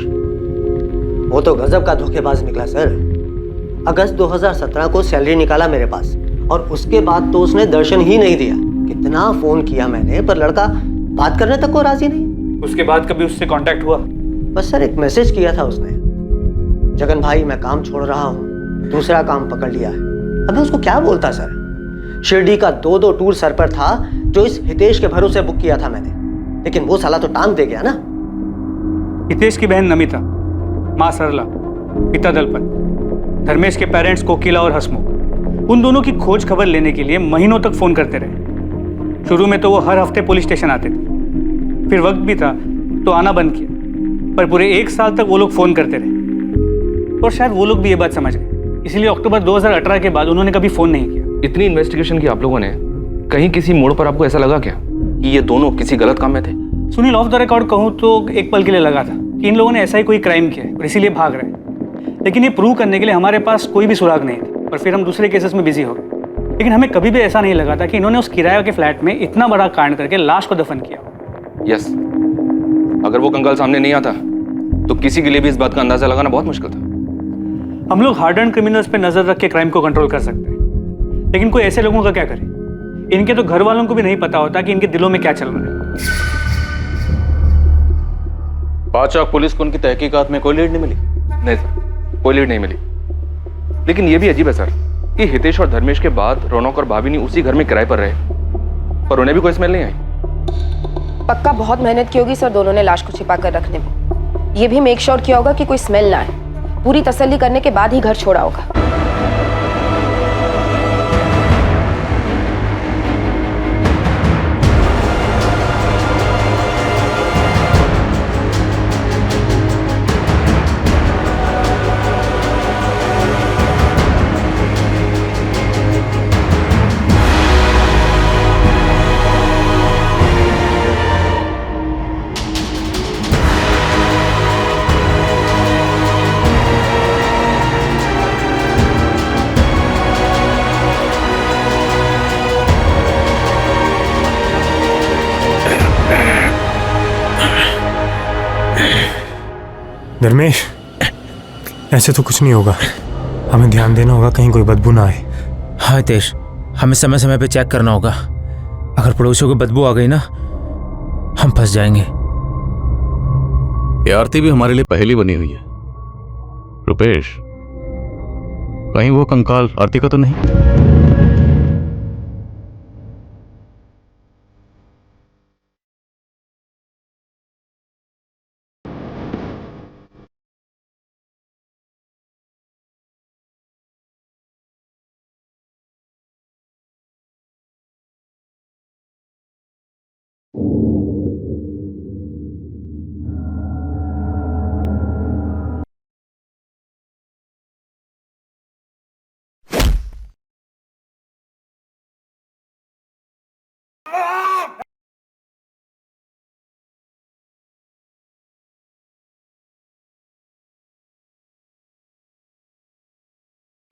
वो तो गजब का धोखेबाज निकला सर। अगस्त 2017 को सैलरी निकाला मेरे पास और उसके बाद तो उसने दर्शन ही नहीं दिया। कितना फोन किया मैंने पर लड़का बात करने तक को राजी नहीं। उसके बाद कभी उससे कांटेक्ट हुआ? बस सर एक मैसेज किया था उसने, जगन भाई मैं काम छोड़ रहा हूँ, दूसरा काम पकड़ लिया है। अब मैं उसको क्या बोलता सर। शिरडी का 2 टूर सर पर था जो इस हितेश के भरोसे बुक किया था मैंने, लेकिन वो साला तो टांग दे गया ना। हितेश की बहन नमिता, माँ सरला, पिता दलपत, धर्मेश के पेरेंट्स कोकिला और हसमुख, उन दोनों की खोज खबर लेने के लिए महीनों तक फोन करते रहे। शुरू में तो वो हर हफ्ते पुलिस स्टेशन आते थे, फिर वक्त भी था तो आना बंद किया, पर पूरे 1 साल तक वो लोग फोन करते रहे और शायद वो लोग भी ये बात समझ गए, इसलिए अक्टूबर 2018 के बाद उन्होंने कभी फोन नहीं किया। इतनी इन्वेस्टिगेशन की आप लोगों ने, कहीं किसी मोड़ पर आपको ऐसा लगा क्या कि ये दोनों किसी गलत काम में थे? सुनील, ऑफ द रिकॉर्ड कहूँ तो एक पल के लिए लगा था कि इन लोगों ने ऐसा ही कोई क्राइम किया है और इसीलिए भाग रहे हैं, लेकिन ये प्रूव करने के लिए हमारे पास कोई भी सुराग नहीं थी और फिर हम दूसरे केसेस में बिजी हो गए। लेकिन हमें कभी भी ऐसा नहीं लगा था कि इन्होंने उस किराए के फ्लैट में इतना बड़ा कांड करके लाश को दफन किया। यस, अगर वो कंकाल सामने नहीं आता तो किसी के लिए भी इस बात का अंदाजा लगाना बहुत मुश्किल था। हम लोग हार्ड एंड क्रिमिनल्स पे नजर रख के क्राइम को कंट्रोल कर सकते हैं, लेकिन कोई ऐसे लोगों का क्या करे? इनके तो घर वालों को भी नहीं पता होता कि इनके दिलों में क्या चल रहा है। पाचौक पुलिस को उनकी तहकीकात में कोई लीड नहीं मिली? नहीं सर, कोई लीड नहीं मिली। लेकिन ये भी अजीब है सर कि हितेश और धर्मेश के बाद रौनक और भाभी उसी घर में किराए पर रहे, पर उन्हें भी कोई स्मेल नहीं आई। पक्का बहुत मेहनत की होगी सर दोनों ने लाश को छिपा कर रखने में। ये भी मेक श्योर किया होगा कि कोई स्मेल ना आए। पूरी तसल्ली करने के बाद ही घर छोड़ा होगा। धर्मेश, ऐसे तो कुछ नहीं होगा, हमें ध्यान देना होगा कहीं कोई बदबू ना आए। हाँ हितेश, हमें समय समय पे चेक करना होगा। अगर पड़ोसियों को बदबू आ गई ना, हम फंस जाएंगे। ये आरती भी हमारे लिए पहेली बनी हुई है। रुपेश, कहीं वो कंकाल आरती का तो नहीं?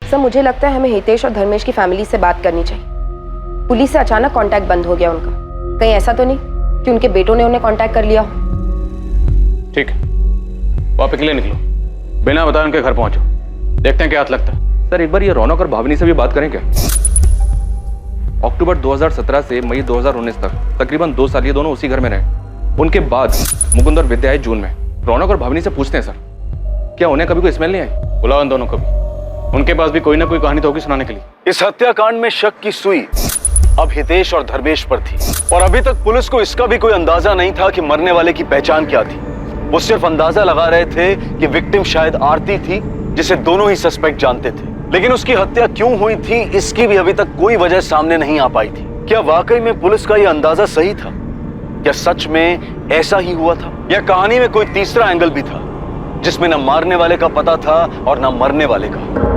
सर मुझे लगता है हमें हितेश और धर्मेश की फैमिली से बात करनी चाहिए। पुलिस से अचानक कांटेक्ट बंद हो गया उनका। कहीं ऐसा तो नहीं कि उनके बेटों ने उन्हें कांटेक्ट कर लिया हो? ठीक है, आप अकेले निकलो, बिना बताए उनके घर पहुंचो, देखते हैं क्या हाथ लगता है। सर एक बार ये रौनक और भावनी से भी बात करें क्या? अक्टूबर 2017 से मई 2019 तक तकरीबन 2 साल ये दोनों उसी घर में रहे। उनके बाद मुकुंद और विद्या आए जून में। रौनक और भावनी से पूछते हैं सर, क्या उन्हें कभी कोई स्मेल नहीं आई? बुलाओ इन दोनों को भी, उनके पास भी कोई ना कोई कहानी तो होगी सुनाने के लिए। इस हत्याकांड में शक की सुई अब हितेश और धर्मेश पर थी और अभी तक पुलिस को इसका भी कोई अंदाजा नहीं था कि मरने वाले की पहचान क्या थी। वो सिर्फ अंदाजा लगा रहे थे कि विक्टिम शायद आरती थी, जिसे दोनों ही सस्पेक्ट जानते थे। लेकिन उसकी हत्या क्यों हुई थी, इसकी भी अभी तक कोई वजह सामने नहीं आ पाई थी। क्या वाकई में पुलिस का यह अंदाजा सही था? क्या सच में ऐसा ही हुआ था, या कहानी में कोई तीसरा एंगल भी था जिसमें न मारने वाले का पता था और न मरने वाले का?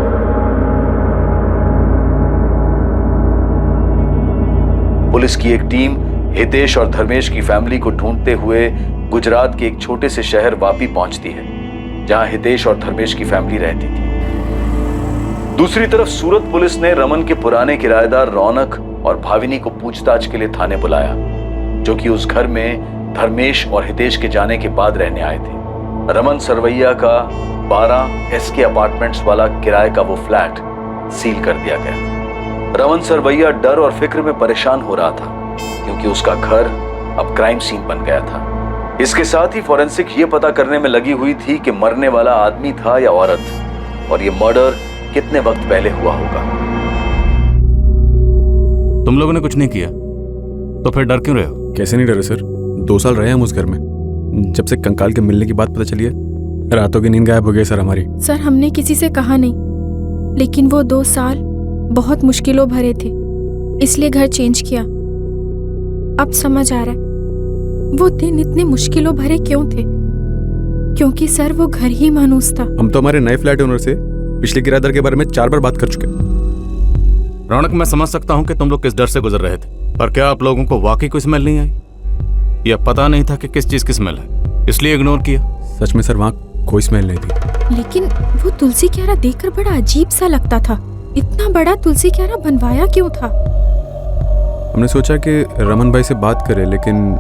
पुलिस की एक टीम हितेश और धर्मेश की फैमिली को ढूंढते हुए गुजरात के एक छोटे से शहर वापी पहुंचती है, जहां हितेश और धर्मेश की फैमिली रहती थी। दूसरी तरफ सूरत पुलिस ने रमन के पुराने किराएदार रौनक और भाविनी को पूछताछ के लिए थाने बुलाया, जो कि उस घर में धर्मेश और हितेश के जाने के बाद रहने आए थे। रमन सरवैया का 12 SK अपार्टमेंट्स वाला किराए का वो फ्लैट सील कर दिया गया। रमन सरवैया डर और फिक्र में परेशान हो रहा था क्योंकि उसका घर अब क्राइम सीन बन गया था। इसके साथ ही फॉरेंसिक ये पता करने में लगी हुई थी कि मरने वाला आदमी था या औरत, और ये मर्डर कितने वक्त पहले हुआ होगा। तुम लोगों ने कुछ नहीं किया तो फिर डर क्यों रहे हो? कैसे नहीं डरे सर, 2 साल रहे हम उस घर में। जब से कंकाल के मिलने की बात पता चली है, रातों की नींद गायब हो गई सर हमारी। सर हमने किसी से कहा नहीं, लेकिन वो 2 साल बहुत मुश्किलों भरे थे, इसलिए घर चेंज किया। अब समझ आ रहा है वो दिन इतने मुश्किलों भरे क्यों थे, क्योंकि सर वो घर ही मानूस था। हम तो हमारे नए फ्लैट ओनर से पिछले किराएदार के बारे में 4 बार बात कर चुके। रौनक, मैं समझ सकता हूँ कि तुम लोग किस डर से गुजर रहे थे, पर क्या आप लोगों को वाकई कोई स्मेल नहीं आई? या पता नहीं था कि किस चीज की स्मेल है, इसलिए इग्नोर किया? सच में सर, वहाँ कोई स्मेल नहीं थी। लेकिन वो तुलसी क्यारा देखकर बड़ा अजीब सा लगता था। इतना बड़ा तुलसी क्यारा बनवाया क्यों था? हमने सोचा कि रमन भाई से बात करें, लेकिन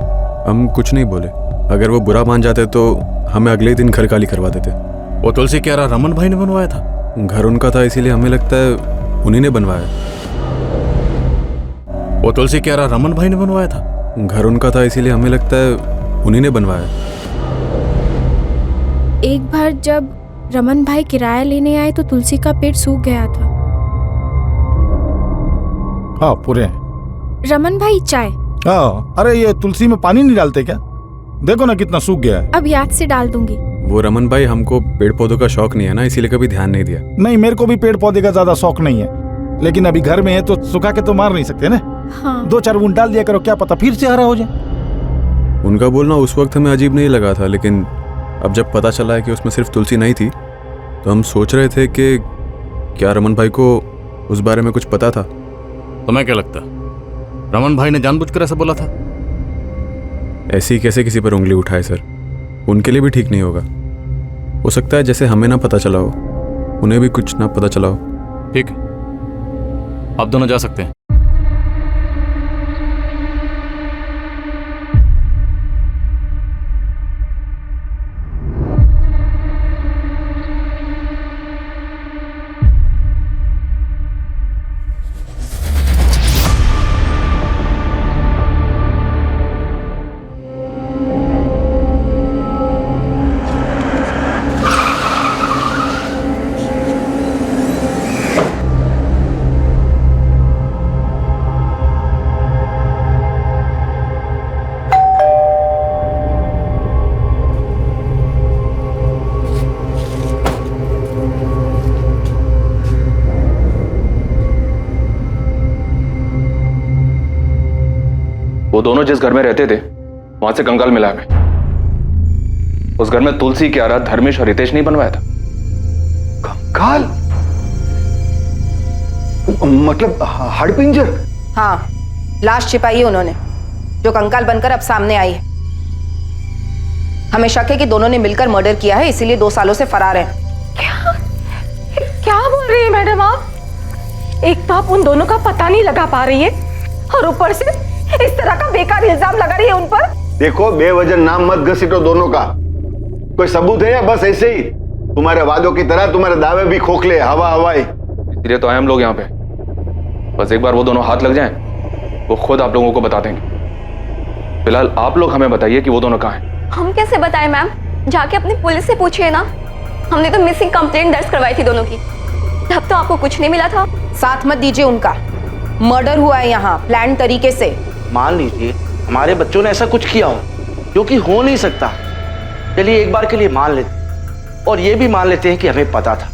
हम कुछ नहीं बोले। अगर वो बुरा मान जाते तो हमें अगले दिन घर खाली करवा देते। वो तुलसी क्यारा रमन भाई ने बनवाया था? घर उनका था, इसीलिए हमें लगता है उन्हीं ने बनवाया। वो तुलसी क्यारा रमन भाई ने बनवाया था? घर उनका था, इसीलिए हमें लगता है उन्हीं ने बनवाया। एक बार जब रमन भाई किराया लेने आए तो तुलसी का पेट सूख गया था। हाँ पूरे हैं। रमन भाई चाय। हाँ, अरे ये तुलसी में पानी नहीं डालते क्या? देखो ना कितना सूख गया है। अब याद से डाल दूंगी। वो रमन भाई, हमको पेड़ पौधों का शौक नहीं है ना, इसीलिए कभी ध्यान नहीं दिया। नहीं, मेरे को भी पेड़ पौधे का ज्यादा शौक नहीं है, लेकिन अभी घर में है तो सुखा के तो मार नहीं सकते ना। हाँ। 2-4 बूंद डाल दिया करो, क्या पता फिर से हरा हो जाए। उनका बोलना उस वक्त हमें अजीब नहीं लगा था, लेकिन अब जब पता चला है कि उसमें सिर्फ तुलसी नहीं थी, तो हम सोच रहे थे कि क्या रमन भाई को उस बारे में कुछ पता था। तुम्हें क्या लगता, रमन भाई ने जानबूझकर ऐसा बोला था? ऐसे ही कैसे किसी पर उंगली उठाए सर, उनके लिए भी ठीक नहीं होगा। हो सकता है जैसे हमें ना पता चला हो, उन्हें भी कुछ ना पता चला हो। ठीक है, आप दोनों जा सकते हैं। वो दोनों जिस घर में रहते थे वहां से कंकाल मिला हमें। उस घर में तुलसी, क्यारा, धर्मेश और हितेश नहीं बनवाया था। कंकाल मतलब हड़पिंजर? हाँ, लाश छिपाई है उन्होंने, जो कंकाल बनकर अब सामने आई है। हमें शक है कि दोनों ने मिलकर मर्डर किया है, इसीलिए 2 सालों से फरार हैं। क्या बोल रही है मैडम आप? एक तो आप उन दोनों का पता नहीं लगा पा रही है, और ऊपर से इस तरह का बेकार इल्जाम लगा रही है उन पर। देखो, बेवजह नाम मत घसीटो दोनों का। कोई सबूत है या बस ऐसे ही तुम्हारे वादों की तरह तुम्हारे दावे भी खोखले, हवा हवाई? इसलिए तो आए हम लोग यहाँ पे। बस एक बार वो दोनों हाथ लग जाएं, वो खुद आप लोगों को बता देंगे। फिलहाल आप लोग हमें बताइए कि वो दोनों कहाँ हैं। हम कैसे बताएं मैम? जाके अपनी पुलिस से पूछिए ना। हमने तो मिसिंग कंप्लेंट दर्ज करवाई थी दोनों की, तब तो आपको कुछ नहीं मिला था। साथ मत दीजिए उनका। मर्डर हुआ है यहाँ प्लान तरीके से। मान लीजिए हमारे बच्चों ने ऐसा कुछ किया हो, जो कि हो नहीं सकता। चलिए एक बार के लिए मान लेते, और ये भी मान लेते हैं कि हमें पता था,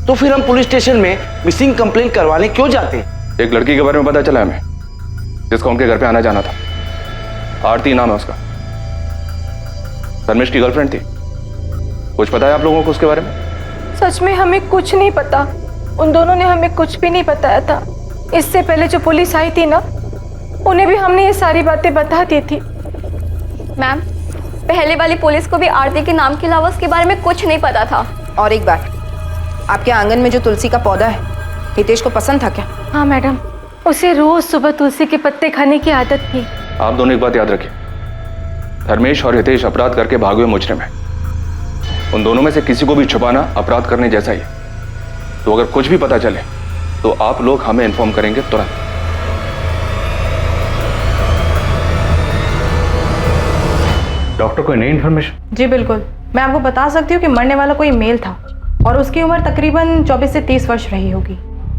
तो फिर हम पुलिस स्टेशन में मिसिंग कंप्लेंट करवाने क्यों जाते? एक लड़की के बारे में पता चला हमें, जिसका उनके घर पे आना जाना था। आरती नाम है उसका, धर्मेश की गर्लफ्रेंड थी। कुछ पता है आप लोगों को उसके बारे में? सच में हमें कुछ नहीं पता। उन दोनों ने हमें कुछ भी नहीं बताया था। इससे पहले जो पुलिस आई थी ना, उन्हें भी हमने ये सारी बातें बता दी थी। मैम, पहले वाली पुलिस को भी आरती के नाम के अलावा उसके बारे में कुछ नहीं पता था। और एक बात, आपके आंगन में जो तुलसी का पौधा है, हितेश को पसंद था क्या? हाँ मैडम, उसे रोज सुबह तुलसी के पत्ते खाने की आदत थी। आप दोनों एक बात याद रखिए, धर्मेश और हितेश अपराध करके भागे हुए मुजरिम हैं। उन दोनों में से किसी को भी छुपाना अपराध करने जैसा ही है। तो अगर कुछ भी पता चले तो आप लोग हमें इन्फॉर्म करेंगे तुरंत। डॉक्टर कोई नई इन्फॉर्मेशन? जी बिल्कुल, मैं आपको बता सकती हूँ कि मरने वाला कोई मेल था और उसकी उम्र तकरीबन 24 से 30 वर्ष रही होगी।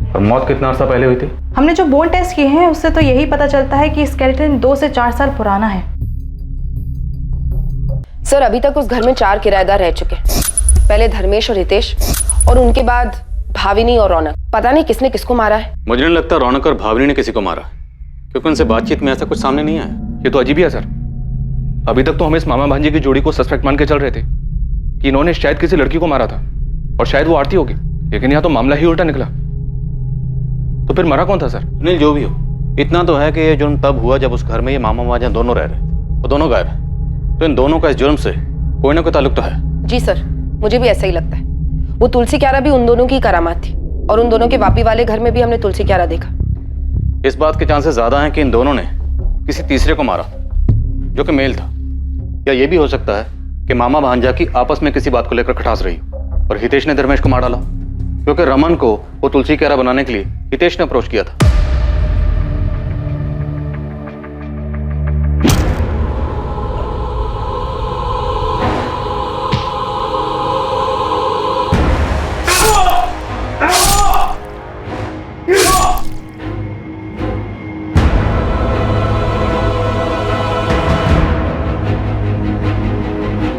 और मौत कितना अर्सा पहले हुई थी? हमने जो बोन टेस्ट किए हैं उससे तो यही पता चलता है कि स्केलेटन 2 से 4 साल पुराना है। सर अभी तक उस घर में 4 किराएदार रह चुके हैं। पहले धर्मेश और हितेश और उनके बाद भाविनी और रौनक। पता नहीं किसने किसको मारा है। मुझे नहीं लगता रौनक और भावनी ने किसी को मारा, क्योंकि उनसे बातचीत में ऐसा कुछ सामने नहीं आया। ये तो अजीब ही है सर। अभी तक तो हम इस मामा भांजे की जोड़ी को सस्पेक्ट मान के चल रहे थे कि इन्होंने शायद किसी लड़की को मारा था और शायद वो आरती होगी, लेकिन यहाँ तो मामला ही उल्टा निकला। तो फिर मरा कौन था सर? नहीं, जो भी हो, इतना तो है कि ये जुर्म तब हुआ जब उस घर में ये मामा भांजा दोनों रह रहे थे, वो दोनों गायब है। तो इन दोनों का इस जुर्म से कोई ना कोई ताल्लुक तो है। जी सर, मुझे भी ऐसा ही लगता है। वो तुलसी क्यारा भी उन दोनों की करामात थी और उन दोनों के वापी वाले घर में भी हमने तुलसी क्यारा देखा। इस बात के चांसेस ज्यादा हैं कि इन दोनों ने किसी तीसरे को मारा जो कि मेल था। या ये भी हो सकता है कि मामा भांजा की आपस में किसी बात को लेकर खटास रही और हितेश ने धर्मेश को मार डाला, क्योंकि रमन को वो तुलसी क्यारा बनाने के लिए हितेश ने अप्रोच किया था।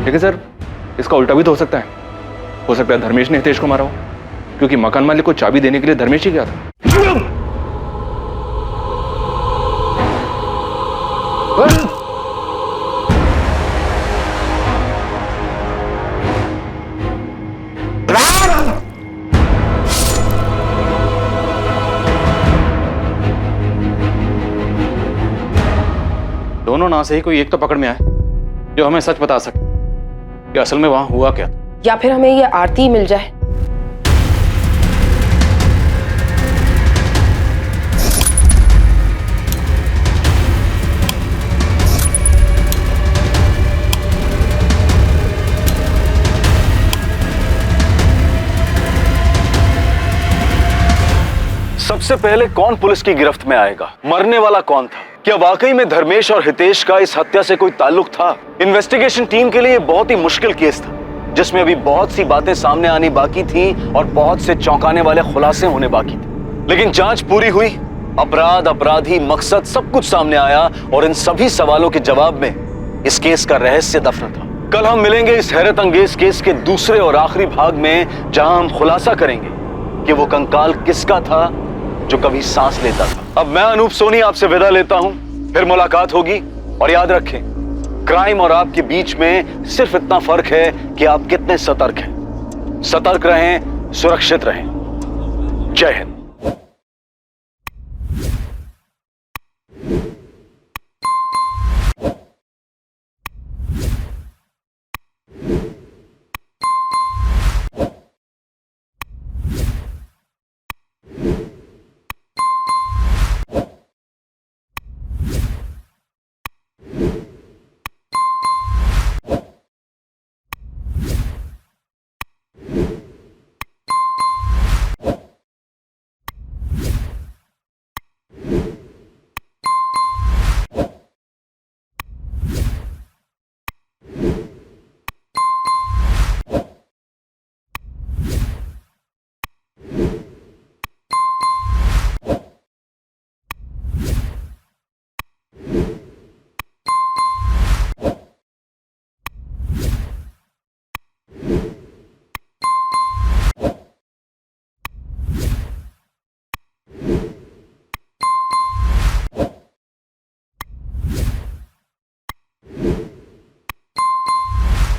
लेकिन सर इसका उल्टा भी तो हो सकता है। हो सकता है धर्मेश ने हितेश को मारा हो, क्योंकि मकान मालिक को चाबी देने के लिए धर्मेश ही गया था। दोनों ना से ही कोई एक तो पकड़ में आए जो हमें सच बता सके कि असल में वहां हुआ क्या था। या फिर हमें ये आरती मिल जाए। सबसे पहले कौन पुलिस की गिरफ्त में आएगा? मरने वाला कौन था? क्या वाकई में धर्मेश और हितेश का इस हत्या से कोई ताल्लुक था? इन्वेस्टिगेशन टीम के लिए बहुत ही मुश्किल केस था, जिसमें अभी बहुत सी बातें सामने आनी बाकी थी और बहुत से चौंकाने वाले खुलासे होने बाकी थे। लेकिन जांच पूरी हुई, अपराध, अपराधी, मकसद सब कुछ सामने आया और इन सभी सवालों के जवाब में इस केस का रहस्य दफन था। कल हम मिलेंगे इस हैरत अंगेज केस के दूसरे और आखिरी भाग में, जहां हम खुलासा करेंगे कि वो कंकाल किसका था जो कभी सांस लेता था। अब मैं अनूप सोनी आपसे विदा लेता हूं, फिर मुलाकात होगी। और याद रखें, क्राइम और आपके बीच में सिर्फ इतना फर्क है कि आप कितने सतर्क हैं। सतर्क रहें, सुरक्षित रहें। जय हिंद।